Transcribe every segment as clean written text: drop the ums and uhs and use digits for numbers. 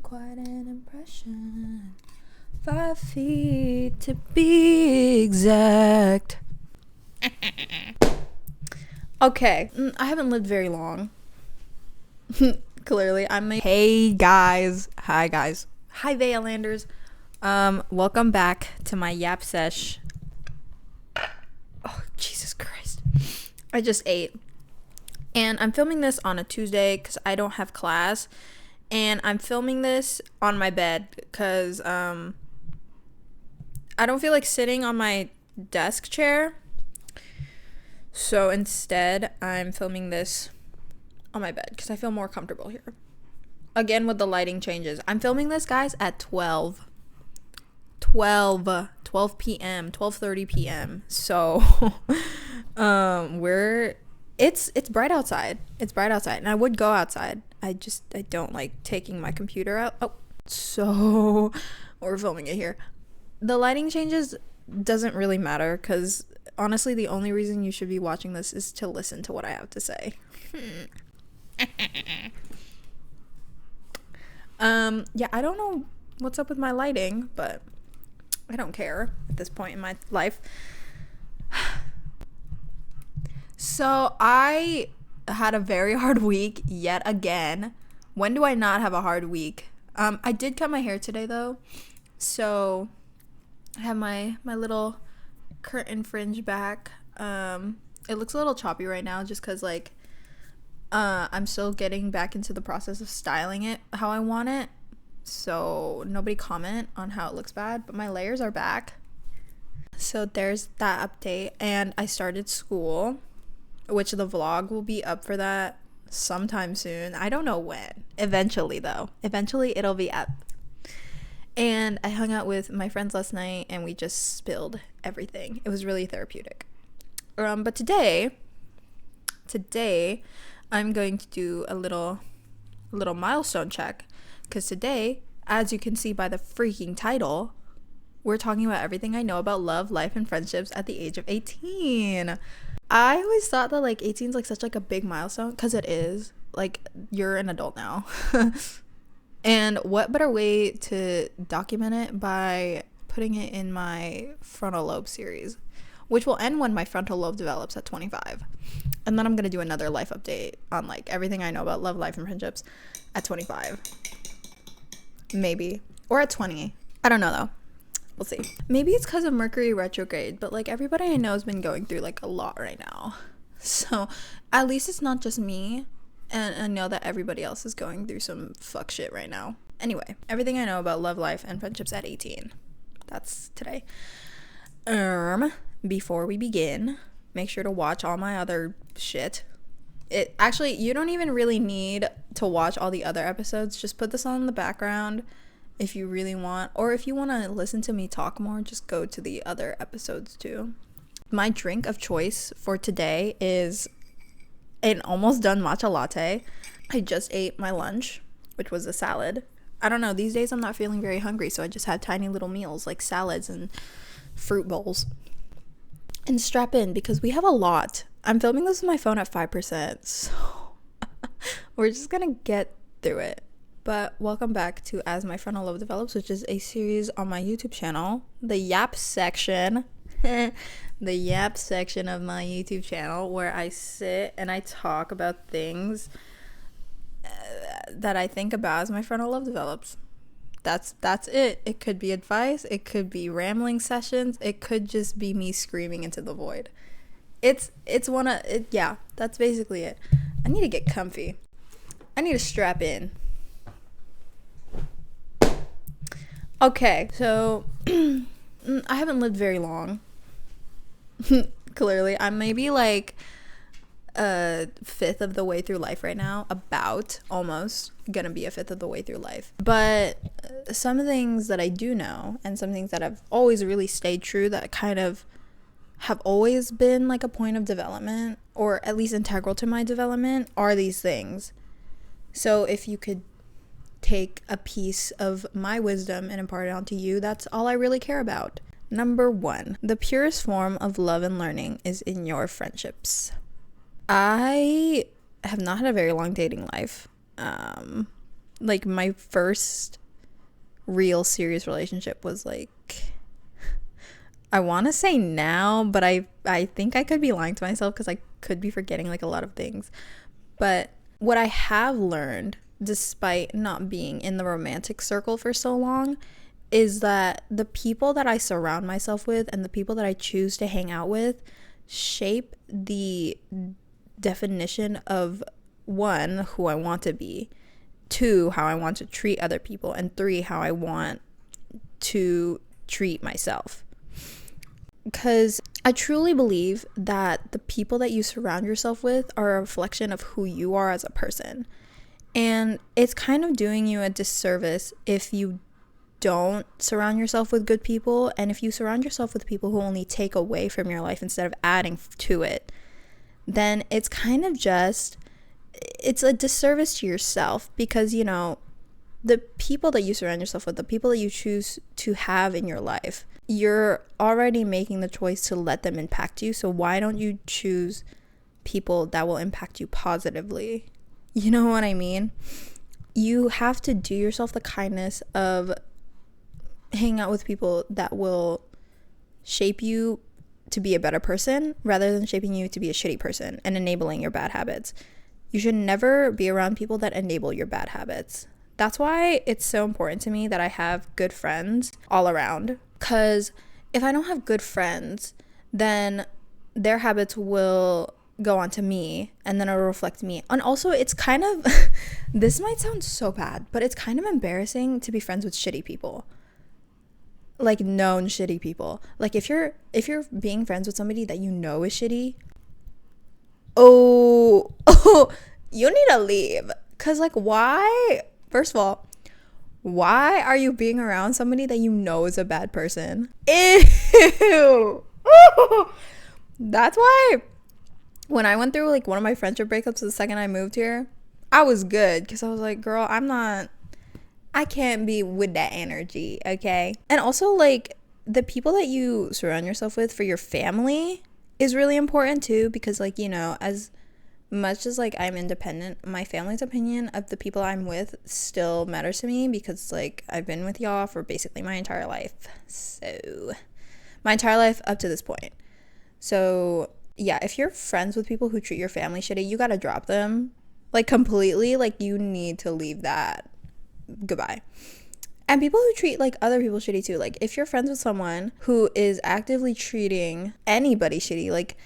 quite an impression. 5 feet to be exact. Okay, I haven't lived very long. Clearly, Hey guys. Hi guys. Hi veahlanders. Welcome back to my yap sesh. Oh, Jesus Christ. I just ate. And I'm filming this on a Tuesday because I don't have class. And I'm filming this on my bed because I don't feel like sitting on my desk chair. So instead, I'm filming this on my bed because I feel more comfortable here. Again, with the lighting changes. I'm filming this, guys, at 12 p.m., 12:30 p.m. So, it's bright outside. It's bright outside, and I would go outside. I don't like taking my computer out. Oh, so we're filming it here. The lighting changes doesn't really matter because honestly, the only reason you should be watching this is to listen to what I have to say. Yeah, I don't know what's up with my lighting, but I don't care at this point in my life. So I had a very hard week yet again. When do I not have a hard week? I did cut my hair today though. So I have my little curtain fringe back. It looks a little choppy right now just because like I'm still getting back into the process of styling it how I want it. So nobody comment on how it looks bad, but my layers are back. So there's that update. And I started school, which the vlog will be up for that sometime soon. I don't know when. Eventually though. Eventually it'll be up. And I hung out with my friends last night and we just spilled everything. It was really therapeutic. But today I'm going to do a little milestone check because today, as you can see by the freaking title, we're talking about everything I know about love, life, and friendships at the age of 18. I always thought that like 18 is like such like a big milestone because it is. Like you're an adult now. And what better way to document it by putting it in my frontal lobe series, which will end when my frontal lobe develops at 25. And then I'm going to do another life update on like everything I know about love, life, and friendships at 25. Maybe. Or at 20. I don't know though. We'll see. Maybe it's because of Mercury retrograde, but like everybody I know has been going through like a lot right now. So at least it's not just me. And I know that everybody else is going through some fuck shit right now. Anyway, everything I know about love, life, and friendships at 18. That's today. Before we begin, make sure to watch all my other shit. You don't even really need to watch all the other episodes. Just put this on in the background if you really want. Or if you want to listen to me talk more, just go to the other episodes too. My drink of choice for today is an almost done matcha latte. I just ate my lunch, which was a salad. I don't know, these days I'm not feeling very hungry, so I just had tiny little meals like salads and fruit bowls. And strap in because we have a lot. I'm filming this with my phone at 5%, so we're just gonna get through it. But welcome back to As My Frontal Lobe Develops, which is a series on my YouTube channel, the Yap section. The Yap section of my YouTube channel, where I sit and I talk about things that I think about as my frontal lobe develops. That's it. It could be advice, it could be rambling sessions, it could just be me screaming into the void. That's basically it. I need to get comfy. I need to strap in. Okay, so I haven't lived very long. Clearly, I'm maybe like a fifth of the way through life right now. Almost gonna be a fifth of the way through life. But some things that I do know and some things that have always really stayed true that kind of have always been like a point of development, or at least integral to my development, are these things. So if you could take a piece of my wisdom and impart it onto you, that's all I really care about. Number 1, the purest form of love and learning is in your friendships. I have not had a very long dating life. like my first real serious relationship was like, I want to say now, but I think I could be lying to myself because I could be forgetting like a lot of things. But what I have learned, despite not being in the romantic circle for so long, is that the people that I surround myself with and the people that I choose to hang out with shape the definition of, one, who I want to be, two, how I want to treat other people, and three, how I want to treat myself. Because I truly believe that the people that you surround yourself with are a reflection of who you are as a person. And it's kind of doing you a disservice if you don't surround yourself with good people, and if you surround yourself with people who only take away from your life instead of adding to it, then it's kind of just, it's a disservice to yourself. Because, you know, the people that you surround yourself with, the people that you choose to have in your life, you're already making the choice to let them impact you. So why don't you choose people that will impact you positively? You know what I mean? You have to do yourself the kindness of hanging out with people that will shape you to be a better person rather than shaping you to be a shitty person and enabling your bad habits. You should never be around people that enable your bad habits. That's why it's so important to me that I have good friends all around. Because if I don't have good friends, then their habits will go on to me, and then it'll reflect me. And also, it's kind of, this might sound so bad, but it's kind of embarrassing to be friends with shitty people. Like known shitty people. Like if you're being friends with somebody that you know is shitty, oh, you need to leave. Because like, why? First of all, why are you being around somebody that you know is a bad person? Ew. That's why when I went through like one of my friendship breakups the second I moved here, I was good because I was like, girl, I can't be with that energy, okay? And also, like, the people that you surround yourself with for your family is really important too, because, like, you know, as much as like I'm independent, my family's opinion of the people I'm with still matters to me, because like I've been with y'all for basically my entire life. So my entire life up to this point. So yeah, if you're friends with people who treat your family shitty, you gotta drop them like completely. Like you need to leave that. Goodbye. And people who treat like other people shitty too. Like if you're friends with someone who is actively treating anybody shitty, like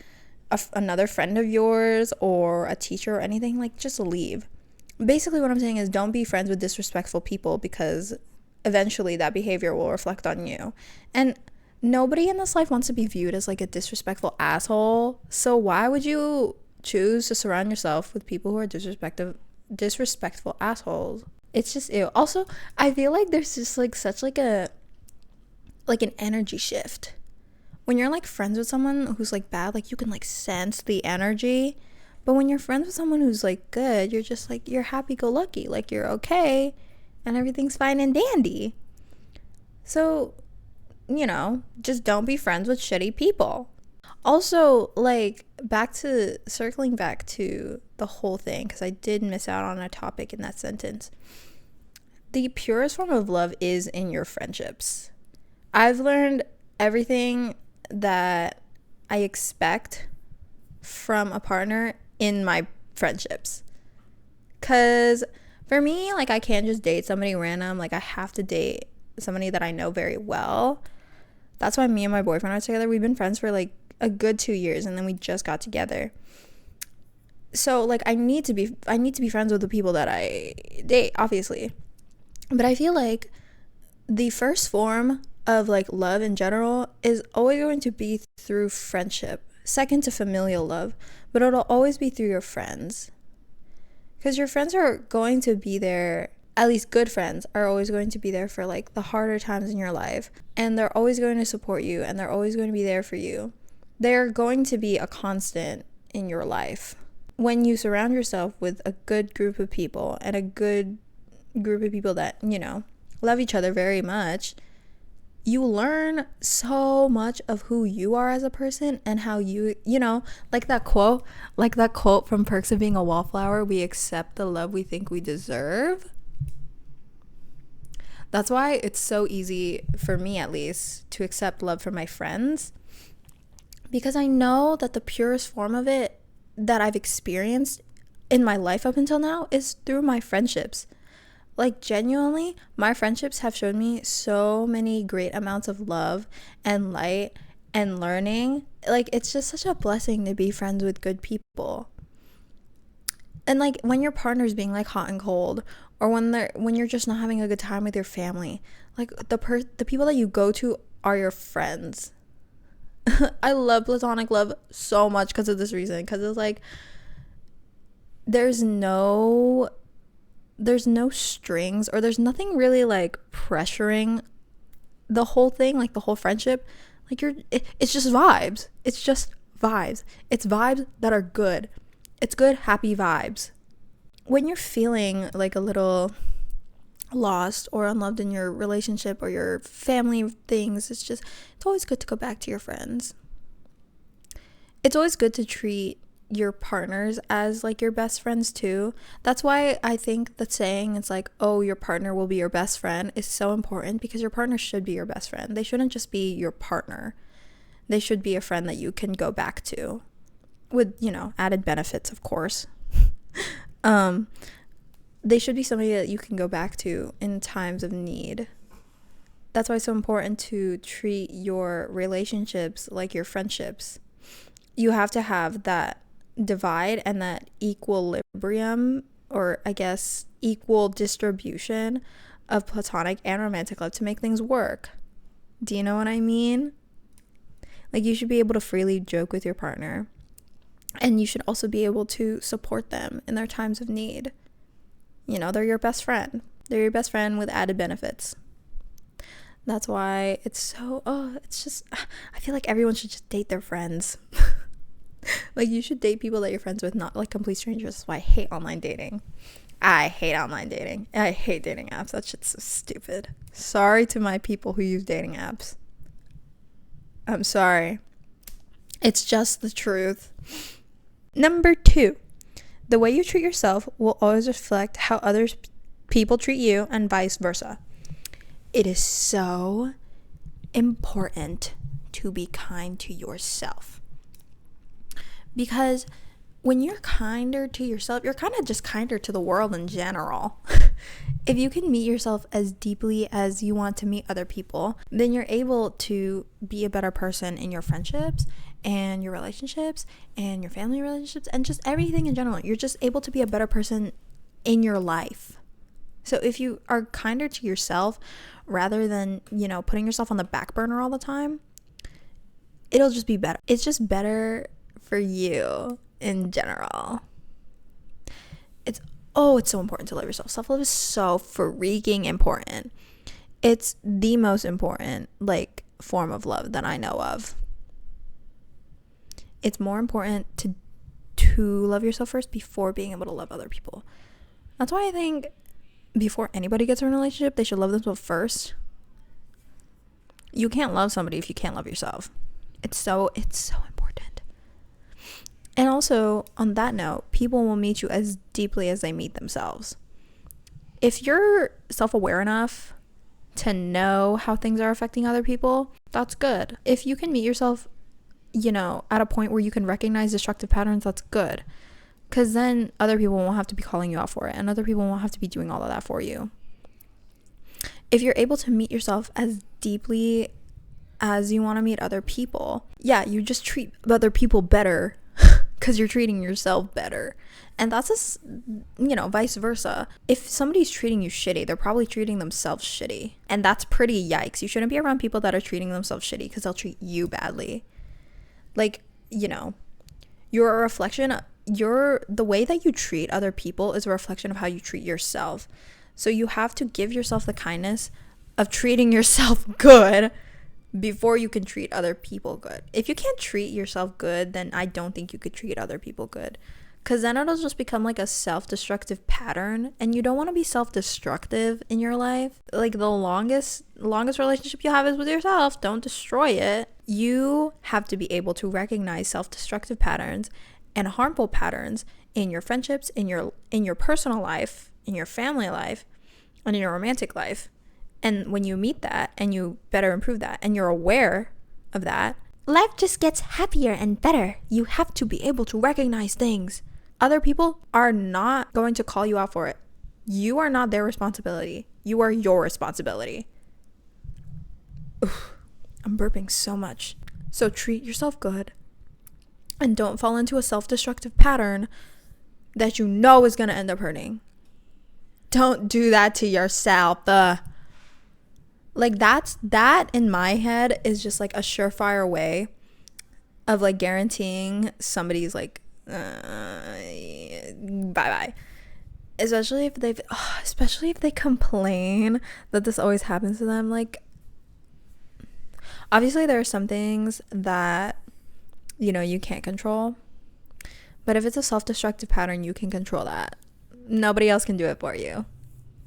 another friend of yours or a teacher or anything, like just leave. Basically what I'm saying is don't be friends with disrespectful people, because eventually that behavior will reflect on you. And nobody in this life wants to be viewed as like a disrespectful asshole. So why would you choose to surround yourself with people who are disrespectful assholes? It's just ew. Also, I feel like there's just like such like an energy shift when you're like friends with someone who's like bad. Like you can like sense the energy, but when you're friends with someone who's like good, you're just like, you're happy-go-lucky, like you're okay and everything's fine and dandy. So, you know, just don't be friends with shitty people. Also, like, circling back to the whole thing, because I did miss out on a topic in that sentence. The purest form of love is in your friendships. I've learned everything that I expect from a partner in my friendships. Because for me, like, I can't just date somebody random. Like, I have to date somebody that I know very well. That's why me and my boyfriend are together. We've been friends for like a good 2 years, and then we just got together. So like I need to be friends with the people that I date, obviously. But I feel like the first form of like love in general is always going to be through friendship, second to familial love, but it'll always be through your friends. Because your friends are going to be there, at least good friends are always going to be there for like the harder times in your life, and they're always going to support you, and they're always going to be there for you. They're going to be a constant in your life. When you surround yourself with a good group of people, and a good group of people that, you know, love each other very much, you learn so much of who you are as a person, and how you know, like that quote from Perks of Being a Wallflower, we accept the love we think we deserve. That's why it's so easy, for me at least, to accept love from my friends, because I know that the purest form of it that I've experienced in my life up until now is through my friendships. Like, genuinely, my friendships have shown me so many great amounts of love and light and learning. Like, it's just such a blessing to be friends with good people. And like, when your partner's being like hot and cold, or when you're just not having a good time with your family, like the people that you go to are your friends. I love platonic love so much because of this reason, because it's like there's no strings, or there's nothing really like pressuring the whole thing, like the whole friendship. Like, it's just vibes. It's just vibes. It's vibes that are good. It's good, happy vibes. When you're feeling like a little lost or unloved in your relationship or your family things, it's always good to go back to your friends. It's always good to treat your partners as like your best friends too. That's why I think the saying, it's like, oh, your partner will be your best friend, is so important, because your partner should be your best friend. They shouldn't just be your partner. They should be a friend that you can go back to with, added benefits, of course. They should be somebody that you can go back to in times of need. That's why it's so important to treat your relationships like your friendships. You have to have that divide and that equilibrium, or I guess equal distribution of platonic and romantic love to make things work. Do you know what I mean? Like, you should be able to freely joke with your partner, and you should also be able to support them in their times of need. They're your best friend. They're your best friend with added benefits. That's why it's so, it's just, I feel like everyone should just date their friends. Like, you should date people that you're friends with, not like complete strangers. That's why I hate online dating. I hate online dating. I hate dating apps. That shit's so stupid. Sorry to my people who use dating apps. I'm sorry. It's just the truth. Number 2, the way you treat yourself will always reflect how other people treat you, and vice versa. It is so important to be kind to yourself, because when you're kinder to yourself, you're kind of just kinder to the world in general. If you can meet yourself as deeply as you want to meet other people, then you're able to be a better person in your friendships and your relationships and your family relationships and just everything in general. You're just able to be a better person in your life. So if you are kinder to yourself rather than, putting yourself on the back burner all the time, it'll just be better. It's just better for you in general. It's so important to love yourself. Self-love is so freaking important. It's the most important form of love that I know of. It's more important to love yourself first before being able to love other people. That's why I think before anybody gets in a relationship, they should love themselves first. You can't love somebody if you can't love yourself. It's so important. And also, on that note, people will meet you as deeply as they meet themselves. If you're self-aware enough to know how things are affecting other people, that's good. If you can meet yourself, at a point where you can recognize destructive patterns, that's good. Because then other people won't have to be calling you out for it, and other people won't have to be doing all of that for you. If you're able to meet yourself as deeply as you want to meet other people, you just treat other people better because you're treating yourself better. And that's just, vice versa. If somebody's treating you shitty, they're probably treating themselves shitty. And that's pretty yikes. You shouldn't be around people that are treating themselves shitty because they'll treat you badly. You're a reflection. The way that you treat other people is a reflection of how you treat yourself. So you have to give yourself the kindness of treating yourself good before you can treat other people good. If you can't treat yourself good, then I don't think you could treat other people good. Because then it'll just become like a self-destructive pattern, and you don't want to be self-destructive in your life. Like, the longest relationship you have is with yourself. Don't destroy it. You have to be able to recognize self-destructive patterns and harmful patterns in your friendships, in your personal life, in your family life, and in your romantic life. And when you meet that and you better improve that and you're aware of that, life just gets happier and better. You have to be able to recognize things. Other people are not going to call you out for it. You are not their responsibility. You are your responsibility. Oof, I'm burping so much. So treat yourself good and don't fall into a self-destructive pattern that you know is going to end up hurting. Don't do that to yourself. Like that in my head is just like a surefire way of like guaranteeing somebody's like bye-bye. Especially if they complain that this always happens to them. Like, obviously there are some things that, you know, you can't control. But if it's a self-destructive pattern, you can control that. Nobody else can do it for you.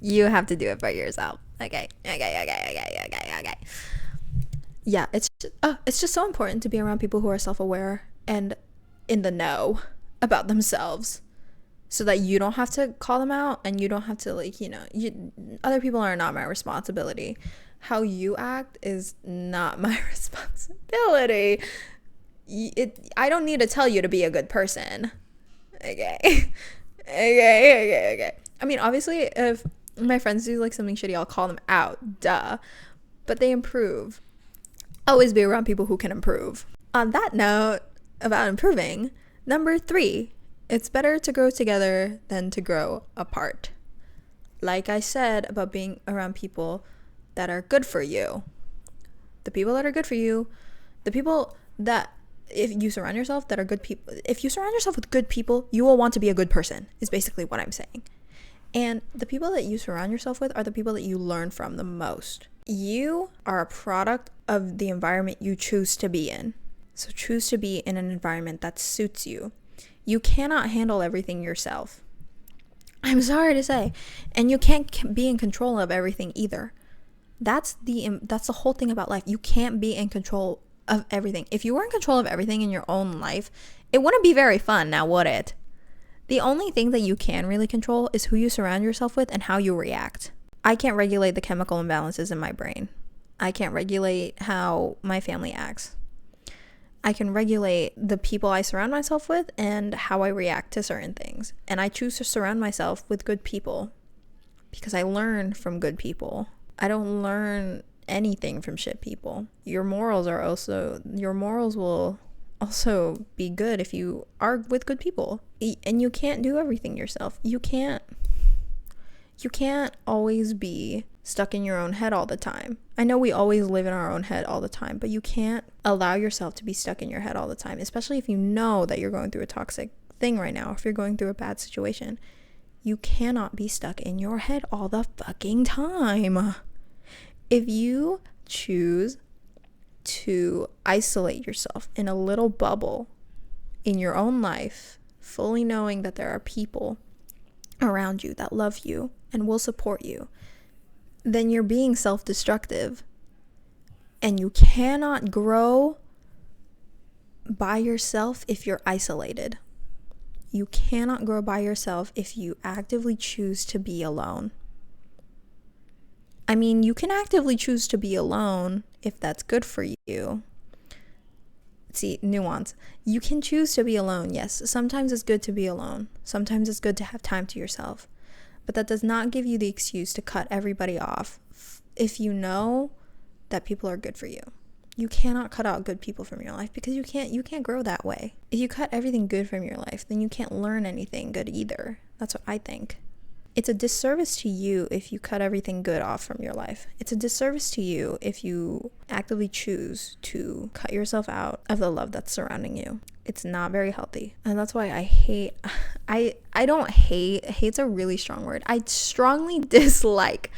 You have to do it for yourself. Okay. Yeah, it's just so important to be around people who are self-aware and in the know about themselves, so that you don't have to call them out and you don't have to, like, you know, other people are not my responsibility. How you act is not my responsibility. I don't need to tell you to be a good person. Okay. Okay. I mean, obviously, if my friends do like something shitty, I'll call them out, duh. But they improve. Always be around people who can improve. On that note about improving, number 3, it's better to grow together than to grow apart. Like I said about being around people that are good for you. The people that are good for you, the people that, if you surround yourself that are good people, if you surround yourself with good people, you will want to be a good person, is basically what I'm saying. And the people that you surround yourself with are the people that you learn from the most. You are a product of the environment you choose to be in. So choose to be in an environment that suits you. You cannot handle everything yourself. I'm sorry to say. And you can't be in control of everything either. That's the whole thing about life. You can't be in control of everything. If you were in control of everything in your own life, it wouldn't be very fun, now would it? The only thing that you can really control is who you surround yourself with and how you react. I can't regulate the chemical imbalances in my brain. I can't regulate how my family acts. I can regulate the people I surround myself with and how I react to certain things. And I choose to surround myself with good people because I learn from good people. I don't learn anything from shit people. Your morals will also be good if you are with good people. And you can't do everything yourself. You can't always be stuck in your own head all the time. I know we always live in our own head all the time, but you can't allow yourself to be stuck in your head all the time, especially if you know that you're going through a toxic thing right now, if you're going through a bad situation. You cannot be stuck in your head all the fucking time. If you choose to isolate yourself in a little bubble in your own life, fully knowing that there are people around you that love you and will support you, then you're being self-destructive. And you cannot grow by yourself if you're isolated. You cannot grow by yourself if you actively choose to be alone. I mean, you can actively choose to be alone if that's good for you. See, nuance. You can choose to be alone, yes. Sometimes it's good to be alone. Sometimes it's good to have time to yourself. But that does not give you the excuse to cut everybody off if you know that people are good for you. You cannot cut out good people from your life because you can't grow that way. If you cut everything good from your life, then you can't learn anything good either. That's what I think. It's a disservice to you if you cut everything good off from your life. It's a disservice to you if you actively choose to cut yourself out of the love that's surrounding you. It's not very healthy. And that's why I don't hate. Hate's a really strong word. I strongly dislike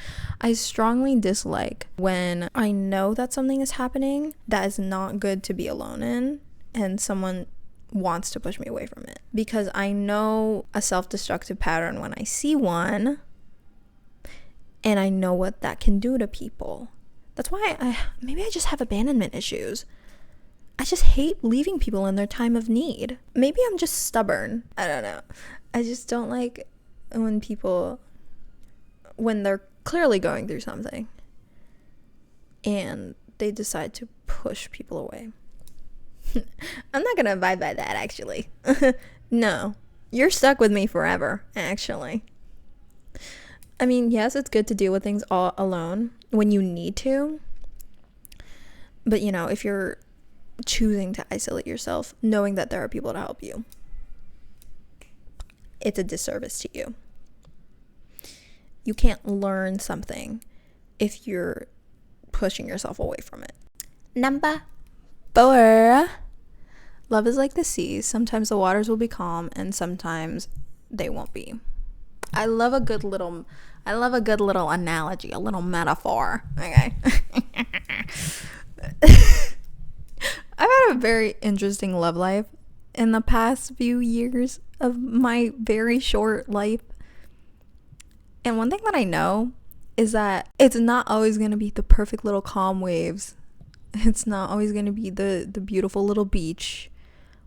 when I know that something is happening that is not good to be alone in and someone wants to push me away from it, because I know a self-destructive pattern when I see one, and I know what that can do to people. That's why maybe I just have abandonment issues. I just hate leaving people in their time of need. Maybe I'm just stubborn. I don't know. I just don't like when they're clearly going through something and they decide to push people away. I'm not gonna abide by that, actually. No, you're stuck with me forever, actually. I mean, yes, it's good to deal with things all alone when you need to, but you know, if you're choosing to isolate yourself, knowing that there are people to help you, it's a disservice to you. You can't learn something if you're pushing yourself away from it. Number 4. Love is like the seas. Sometimes the waters will be calm and sometimes they won't be. I love a good little analogy, a little metaphor. Okay. I've had a very interesting love life in the past few years of my very short life. And one thing that I know is that it's not always going to be the perfect little calm waves. It's not always going to be the beautiful little beach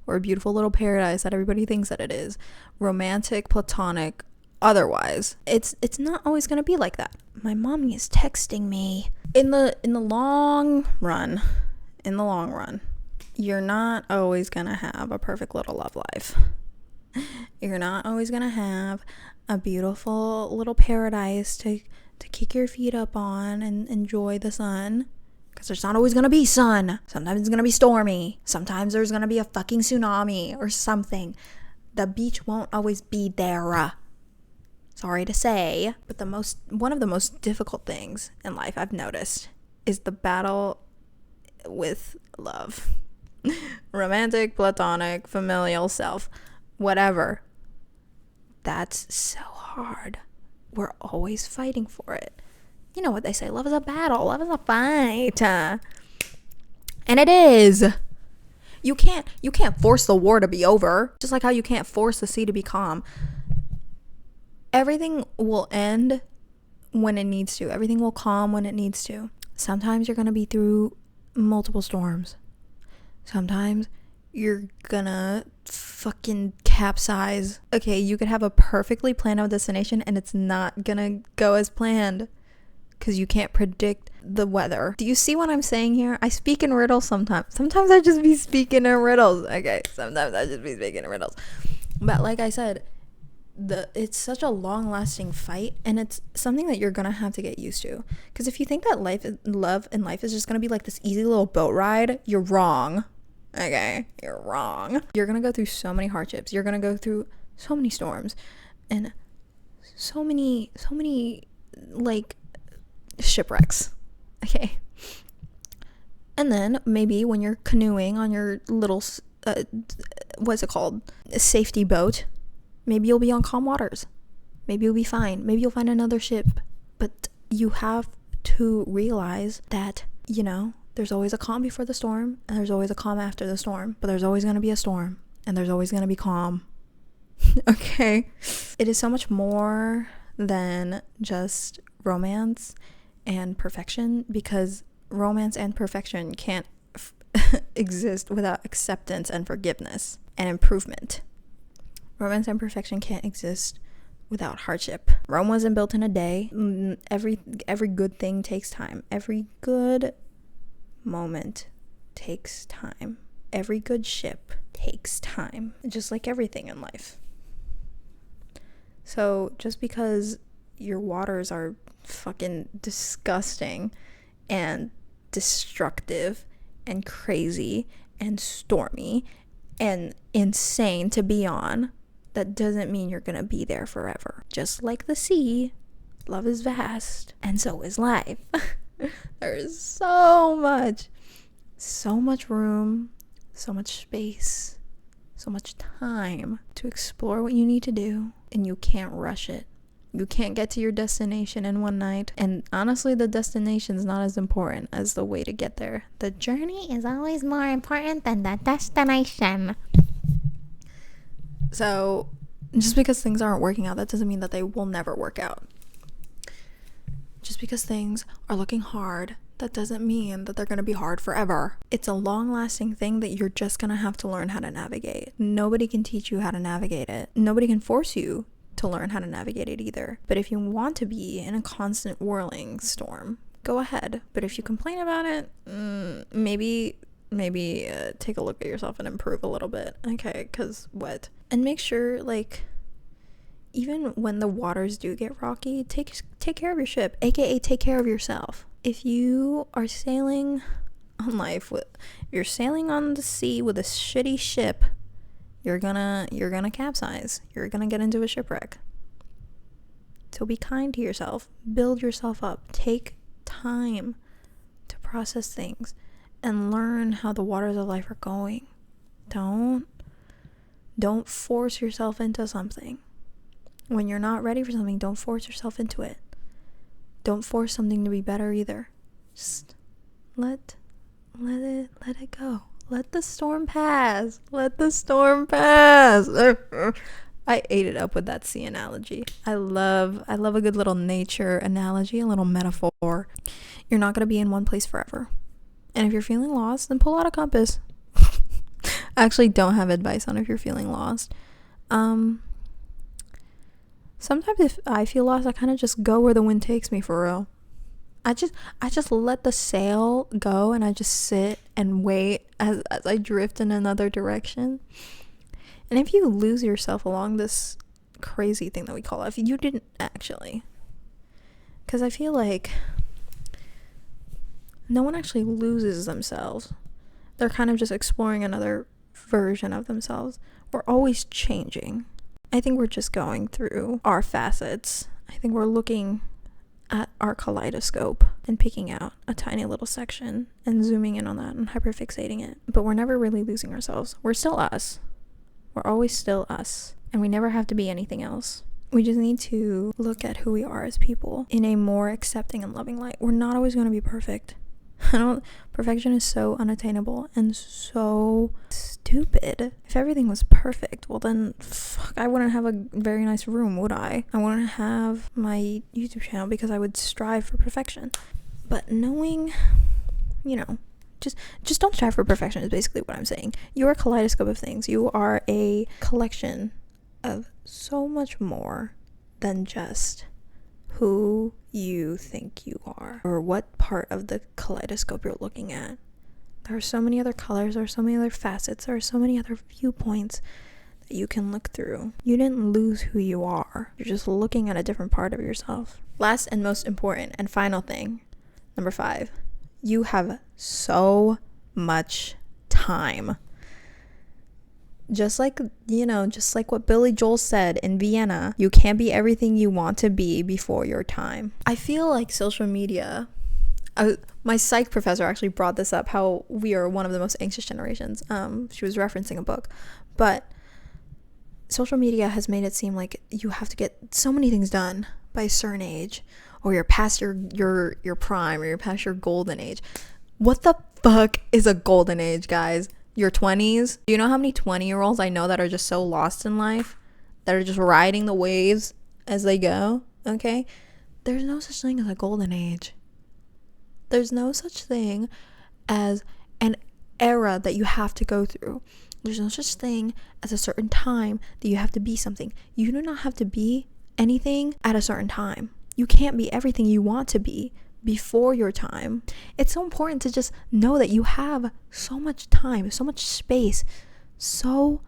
or a beautiful little paradise that everybody thinks that it is. Romantic, platonic, otherwise. It's not always going to be like that. My mommy is texting me. In the long run, you're not always going to have a perfect little love life. You're not always going to have a beautiful little paradise to kick your feet up on and enjoy the sun. Because there's not always going to be sun. Sometimes it's going to be stormy. Sometimes there's going to be a fucking tsunami or something. The beach won't always be there. Sorry to say. But one of the most difficult things in life I've noticed is the battle with love. Romantic, platonic, familial, self, whatever. That's so hard. We're always fighting for it. You know what they say, love is a battle, love is a fight. And it is. You can't force the war to be over, just like how you can't force the sea to be calm. Everything will end when it needs to. Everything will calm when it needs to. Sometimes you're going to be through multiple storms. Sometimes you're gonna fucking capsize. Okay, you could have a perfectly planned out destination and it's not gonna go as planned because you can't predict the weather. Do you see what I'm saying here? I speak in riddles sometimes. Sometimes I just be speaking in riddles. Okay, sometimes I just be speaking in riddles. But like I said, it's such a long-lasting fight, and it's something that you're gonna have to get used to. Because if you think that love in life is just gonna be like this easy little boat ride, you're wrong. Okay, you're wrong. You're gonna go through so many hardships. You're gonna go through so many storms and so many like shipwrecks. Okay. And then maybe when you're canoeing on your little what's it called, a safety boat, maybe you'll be on calm waters. Maybe you'll be fine. Maybe you'll find another ship. But you have to realize that, you know, there's always a calm before the storm, and there's always a calm after the storm. But there's always going to be a storm, and there's always going to be calm. Okay? It is so much more than just romance and perfection, because romance and perfection can't exist without acceptance and forgiveness and improvement. Romance and perfection can't exist without hardship. Rome wasn't built in a day. Every good thing takes time. Every good moment takes time. Every good ship takes time, just like everything in life. So just because your waters are fucking disgusting and destructive and crazy and stormy and insane to be on, that doesn't mean you're gonna be there forever. Just like the sea, love is vast, and so is life. There's so much room, so much space, so much time to explore what you need to do, and you can't rush it. You can't get to your destination in one night, and honestly, the destination's not as important as the way to get there. The journey is always more important than the destination. So, just because things aren't working out, that doesn't mean that they will never work out. Just because things are looking hard, that doesn't mean that they're going to be hard forever. It's a long-lasting thing that you're just going to have to learn how to navigate. Nobody can teach you how to navigate it. Nobody can force you to learn how to navigate it either. But if you want to be in a constant whirling storm, go ahead. But if you complain about it, maybe take a look at yourself and improve a little bit. Okay, because what? And make sure, like, even when the waters do get rocky, take care of your ship, aka take care of yourself. If you are sailing on life if you're sailing on the sea with a shitty ship, you're gonna capsize. You're gonna get into a shipwreck. So be kind to yourself. Build yourself up. Take time to process things and learn how the waters of life are going. Don't force yourself into something. When you're not ready for something, don't force yourself into it. Don't force something to be better either. Just let it go. Let the storm pass. Let the storm pass. I ate it up with that sea analogy. I love a good little nature analogy, a little metaphor. You're not going to be in one place forever. And if you're feeling lost, then pull out a compass. I actually don't have advice on if you're feeling lost. Sometimes if I feel lost, I kind of just go where the wind takes me, for real. I just let the sail go, and I just sit and wait as I drift in another direction. And if you lose yourself along this crazy thing that we call life, you didn't actually. Because I feel like no one actually loses themselves. They're kind of just exploring another version of themselves. We're always changing. I think we're just going through our facets. I think we're looking at our kaleidoscope and picking out a tiny little section and zooming in on that and hyperfixating it. But we're never really losing ourselves. We're still us. We're always still us. And we never have to be anything else. We just need to look at who we are as people in a more accepting and loving light. We're not always going to be perfect. Perfection is so unattainable and so stupid. If everything was perfect, well then, I wouldn't have a very nice room, would I? I wouldn't have my YouTube channel because I would strive for perfection. But knowing, just don't strive for perfection is basically what I'm saying. You're a kaleidoscope of things. You are a collection of so much more than just who you think you are or what part of the kaleidoscope you're looking at. There are so many other colors, there are so many other facets, there are so many other viewpoints that you can look through. You didn't lose who you are. You're just looking at a different part of yourself. Last and most important and final thing, number 5, you have so much time. Just like what Billy Joel said in Vienna, you can't be everything you want to be before your time. I feel like social media, my psych professor actually brought this up, how we are one of the most anxious generations. She was referencing a book, but social media has made it seem like you have to get so many things done by a certain age, or you're past your prime, or you're past your golden age. What the fuck is a golden age, guys? Your 20s? Do you know how many 20-year-olds I know that are just so lost in life, that are just riding the waves as they go? Okay, there's no such thing as a golden age. There's no such thing as an era that you have to go through. There's no such thing as a certain time that you have to be something. You do not have to be anything at a certain time. You can't be everything you want to be before your time. It's so important to just know that you have so much time, so much space, so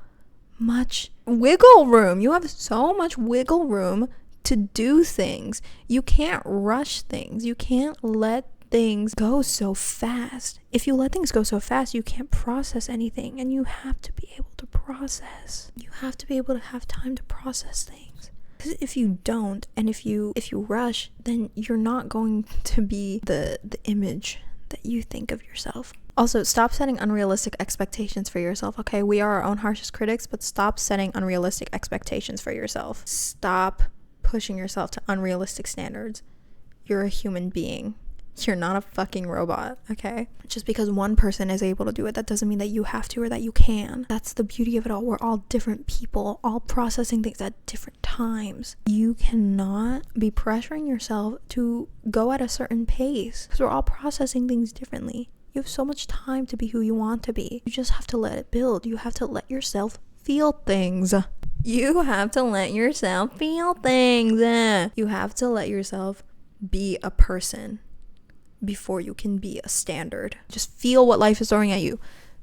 much wiggle room. You have so much wiggle room to do things. You can't rush things. You can't let things go so fast. If you let things go so fast, you can't process anything, and you have to be able to process. You have to be able to have time to process things. Because if you don't, and if you rush, then you're not going to be the image that you think of yourself. Also, stop setting unrealistic expectations for yourself, okay? We are our own harshest critics, but stop setting unrealistic expectations for yourself. Stop pushing yourself to unrealistic standards. You're a human being. You're not a fucking robot, okay? Just because one person is able to do it, that doesn't mean that you have to or that you can. That's the beauty of it all. We're all different people, all processing things at different times. You cannot be pressuring yourself to go at a certain pace because we're all processing things differently. You have so much time to be who you want to be. You just have to let it build. You have to let yourself feel things. You have to let yourself feel things. You have to let yourself be a person. before you can be a standard. Just feel what life is throwing at you.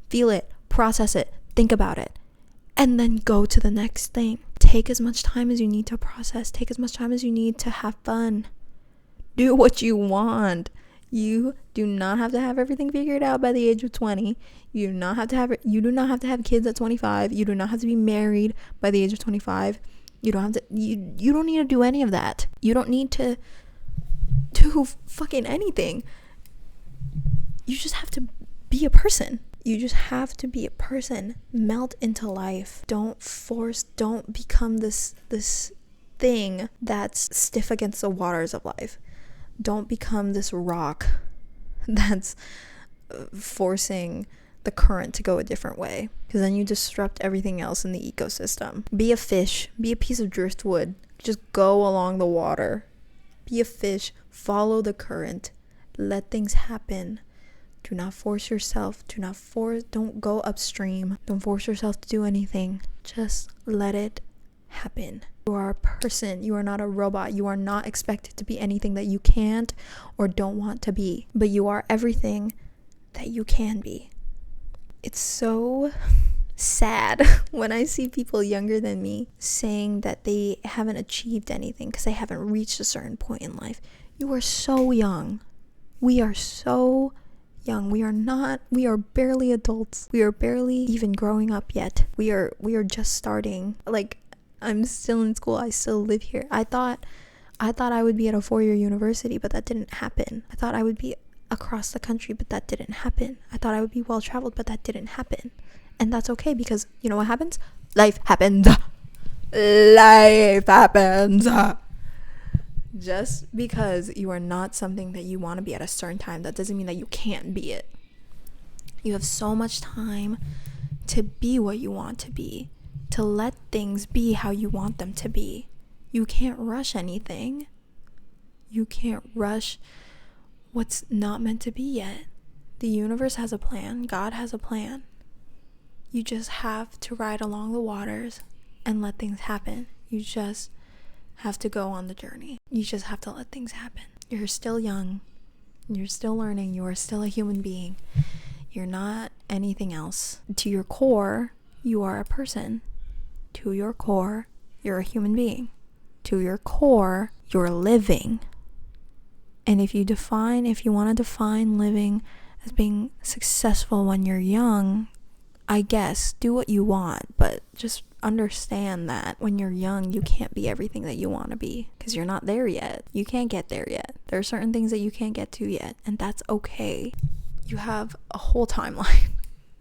Feel it, process it, think about it, and then go to the next thing. Take as much time as you need to process. Take as much time as you need to have fun. Do what you want. You do not have to have everything figured out by the age of 20. You do not have to have kids at 25. You do not have to be married by the age of 25. You don't need to do any of that. You don't need to do fucking anything. You just have to be a person. You just have to be a person. Melt into life. Don't become this thing that's stiff against the waters of life. Don't become this rock that's forcing the current to go a different way, because then you disrupt everything else in the ecosystem. Be a fish. Be a piece of driftwood. Just go along the water. Be a fish. Follow the current. Let things happen. Do not force yourself. Don't go upstream. Don't force yourself to do anything. Just let it happen. You are a person. You are not a robot. You are not expected to be anything that you can't or don't want to be. But you are everything that you can be. It's so sad when I see people younger than me saying that they haven't achieved anything because they haven't reached a certain point in life. You are so young. We are so young. We are barely adults. We are barely even growing up yet. We are just starting. Like, I'm still in school. I still live here. I thought I would be at a 4-year university, but that didn't happen. I thought I would be across the country, but that didn't happen. I thought I would be well traveled, but that didn't happen. And that's okay, because you know what happens? Life happens. Life happens. Just because you are not something that you want to be at a certain time, that doesn't mean that you can't be it. You have so much time to be what you want to be, to let things be how you want them to be. You can't rush anything. You can't rush what's not meant to be yet. The universe has a plan. God has a plan. You just have to ride along the waters and let things happen. You just have to go on the journey. You just have to let things happen. You're still young. You're still learning. You are still a human being. You're not anything else. To your core, you are a person. To your core, you're a human being. To your core, you're living. And if you want to define living as being successful when you're young, I guess do what you want, but just understand that when you're young, you can't be everything that you want to be, because you're not there yet. You can't get there yet. There are certain things that you can't get to yet, and that's okay. You have a whole timeline.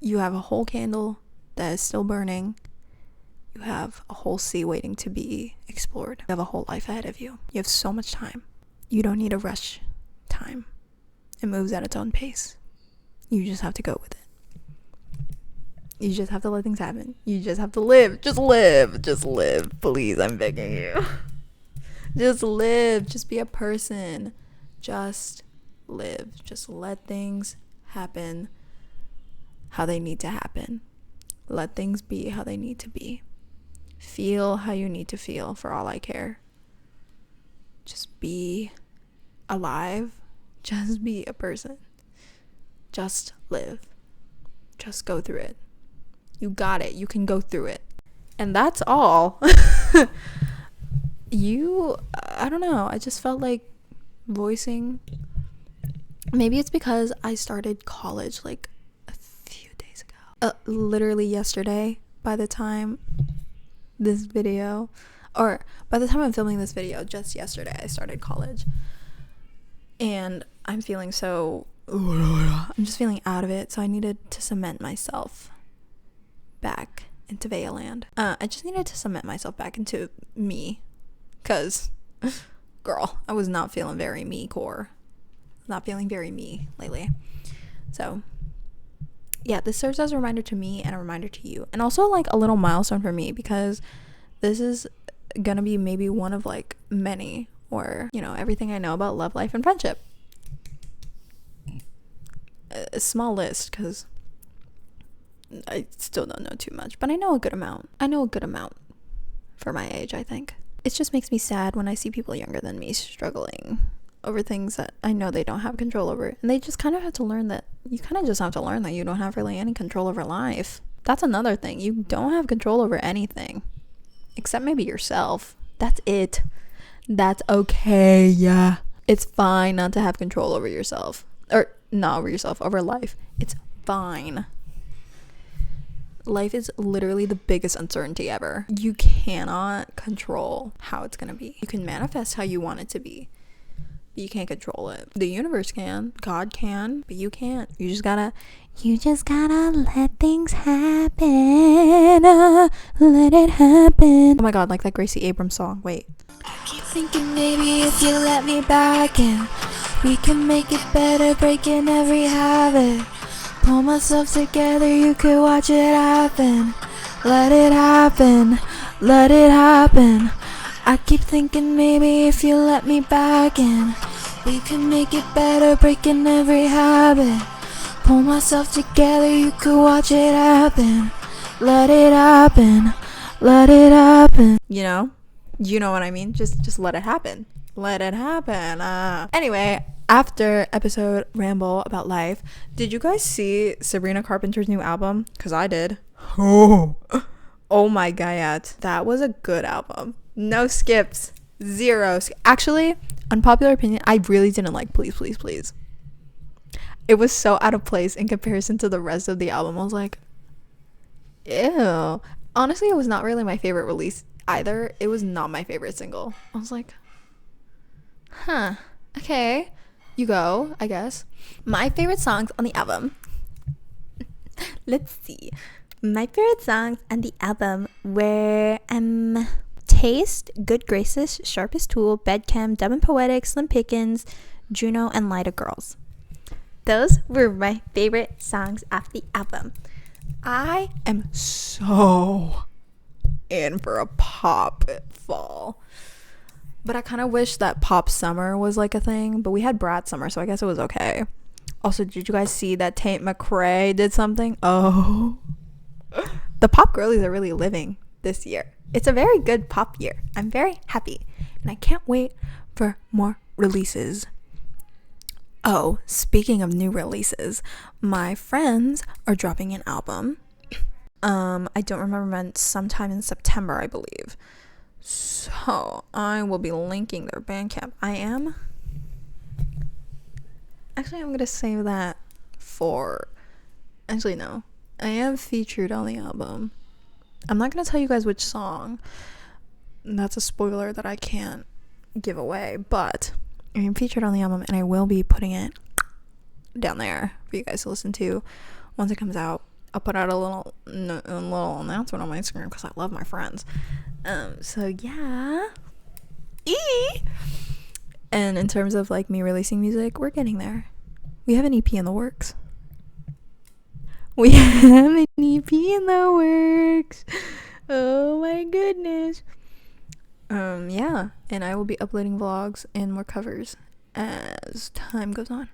You have a whole candle that is still burning. You have a whole sea waiting to be explored. You have a whole life ahead of you. You have so much time. You don't need to rush time. It moves at its own pace. You just have to go with it. You just have to let things happen. You just have to live. Just live. Just live. Please, I'm begging you. Just live. Just be a person. Just live. Just let things happen how they need to happen. Let things be how they need to be. Feel how you need to feel, for all I care. Just be alive. Just be a person. Just live. Just go through it. You got it. You can go through it. And that's all. I don't know. I just felt like voicing. Maybe it's because I started college like a few days ago. Literally yesterday, by the time I'm filming this video, just yesterday I started college. And I'm feeling I'm just feeling out of it, so I needed to cement myself back into veahland. I just needed to cement myself back into me, because girl, I was not feeling very me core. Not feeling very me lately. So yeah, this serves as a reminder to me and a reminder to you, and also like a little milestone for me, because this is gonna be maybe one of like many, or everything I know about love, life, and friendship. A small list, because I still don't know too much, but I know a good amount. For my age, I think. It just makes me sad when I see people younger than me struggling over things that I know they don't have control over. And they just kind of have to learn that you kind of just have to learn that you don't have really any control over life. That's another thing. You don't have control over anything except maybe yourself. That's it. That's okay. Yeah. It's fine not to have control over yourself. Or not over yourself, over life. It's fine. Life is literally the biggest uncertainty ever. You cannot control how it's gonna be. You can manifest how you want it to be, but you can't control it. The universe can, God can, but you can't. You just gotta let things happen. Let it happen. Oh my god, like that Gracie Abrams song. Wait. I keep thinking maybe if you let me back in, we can make it better, breaking every habit. Pull myself together, you could watch it happen. Let it happen, let it happen. I keep thinking maybe if you let me back in, we can make it better, breaking every habit. Pull myself together, you could watch it happen. Let it happen, let it happen. You know what I mean? Just let it happen. Let it happen. Anyway, after episode ramble about life, did you guys see Sabrina Carpenter's new album? Because I did. Oh my god, that was a good album. No skips, zero. Actually, unpopular opinion, I really didn't like Please Please Please. It was so out of place in comparison to the rest of the album. I was like, ew. Honestly, it was not really my favorite release either. It was not my favorite single. I was like, huh, okay, you go, I guess. My favorite songs on the album. Let's see. My favorite songs on the album were Taste, Good Graces, Sharpest Tool, Bedchem, Dumb and Poetic, Slim Pickens, Juno, and Lida Girls. Those were my favorite songs off the album. I am so in for a pop fall. But I kind of wish that pop summer was like a thing. But we had Brat summer, so I guess it was okay. Also, did you guys see that Tate McRae did something? Oh. The pop girlies are really living this year. It's a very good pop year. I'm very happy. And I can't wait for more releases. Oh, speaking of new releases, my friends are dropping an album. I don't remember when, sometime in September, I believe. So, I will be linking their Bandcamp. I'm going to save that for... Actually, no. I am featured on the album. I'm not going to tell you guys which song. That's a spoiler that I can't give away. But I am featured on the album, and I will be putting it down there for you guys to listen to once it comes out. I'll put out a little announcement on my Instagram because I love my friends. So yeah. And in terms of like me releasing music, we're getting there. We have an EP in the works. Oh my goodness. Yeah, and I will be uploading vlogs and more covers as time goes on.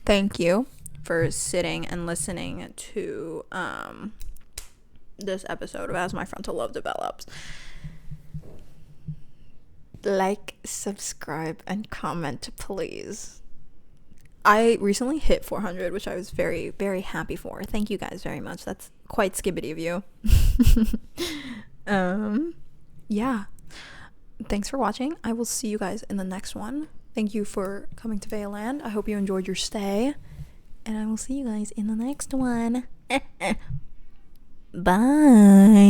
Thank you for sitting and listening to this episode of As My Frontal Lobe Develops. Like, subscribe, and comment, please. I recently hit 400, which I was very, very happy for. Thank you guys very much. That's quite skibbity of you. Yeah. Thanks for watching. I will see you guys in the next one. Thank you for coming to Veahland. I hope you enjoyed your stay. And I will see you guys in the next one. Bye.